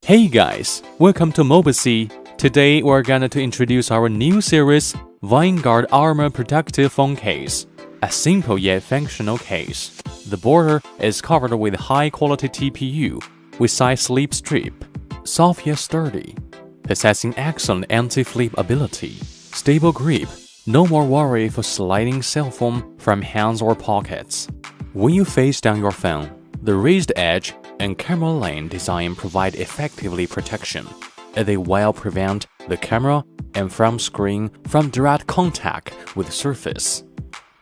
Hey guys, welcome to MOBOSI. Today we're going to introduce our new series, Vanguard Armor Protective Phone Case. A simple yet functional case. The border is covered with high-quality TPU with side slip strip, soft yet sturdy, possessing excellent anti-flip ability, stable grip, no more worry for sliding cell phone from hands or pockets. When you face down your phone, the raised edge and camera lane design provide effectively protection, as they will prevent the camera and front screen from direct contact with the surface.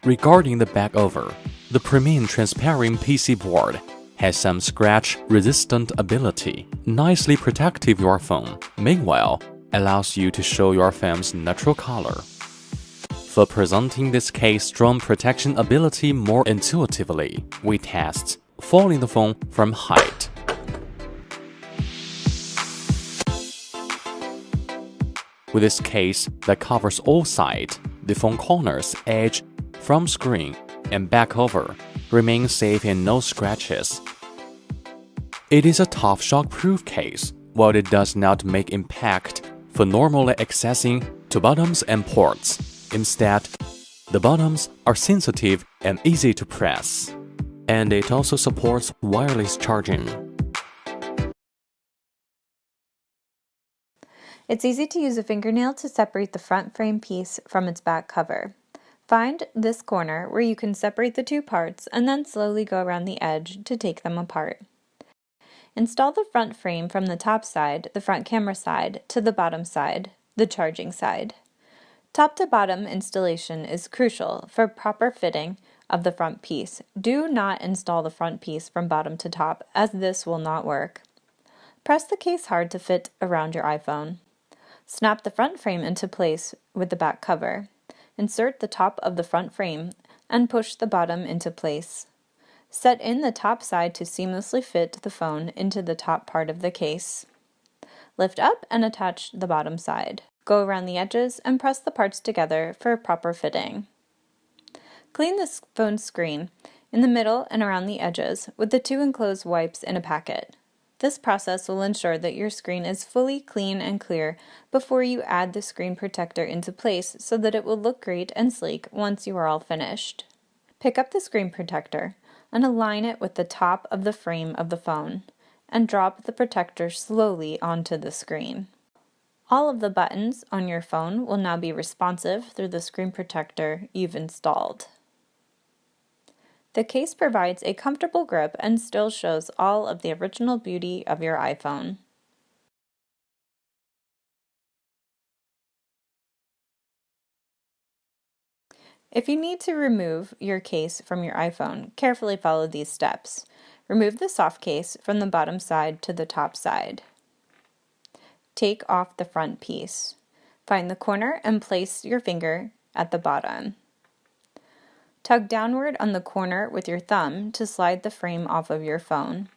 Regarding the back over, the premium transparent PC board has some scratch-resistant ability, nicely protecting your phone, meanwhile allows you to show your phone's natural color. For presenting this case strong protection ability more intuitively, we test folding the phone from height. With this case that covers all sides, the phone corners, edge, front screen, and back over remain safe and no scratches. It is a tough shock-proof case, while it does not make impact for normally accessing to buttons and ports. Instead, the buttons are sensitive and easy to press. And it also supports wireless charging. It's easy to use a fingernail to separate the front frame piece from its back cover. Find this corner where you can separate the two parts and then slowly go around the edge to take them apart. Install the front frame from the top side, the front camera side, to the bottom side, the charging side. Top to bottom installation is crucial for proper fitting of the front piece. Do not install the front piece from bottom to top, as this will not work. Press the case hard to fit around your iPhone. Snap the front frame into place with the back cover. Insert the top of the front frame and push the bottom into place. Set in the top side to seamlessly fit the phone into the top part of the case. Lift up and attach the bottom side. Go around the edges and press the parts together for a proper fitting. Clean the phone screen in the middle and around the edges with the two enclosed wipes in a packet. This process will ensure that your screen is fully clean and clear before you add the screen protector into place so that it will look great and sleek once you are all finished. Pick up the screen protector and align it with the top of the frame of the phone and drop the protector slowly onto the screen. All of the buttons on your phone will now be responsive through the screen protector you've installed. The case provides a comfortable grip and still shows all of the original beauty of your iPhone. If you need to remove your case from your iPhone, carefully follow these steps. Remove the soft case from the bottom side to the top side. Take off the front piece. Find the corner and place your finger at the bottom. Tug downward on the corner with your thumb to slide the frame off of your phone.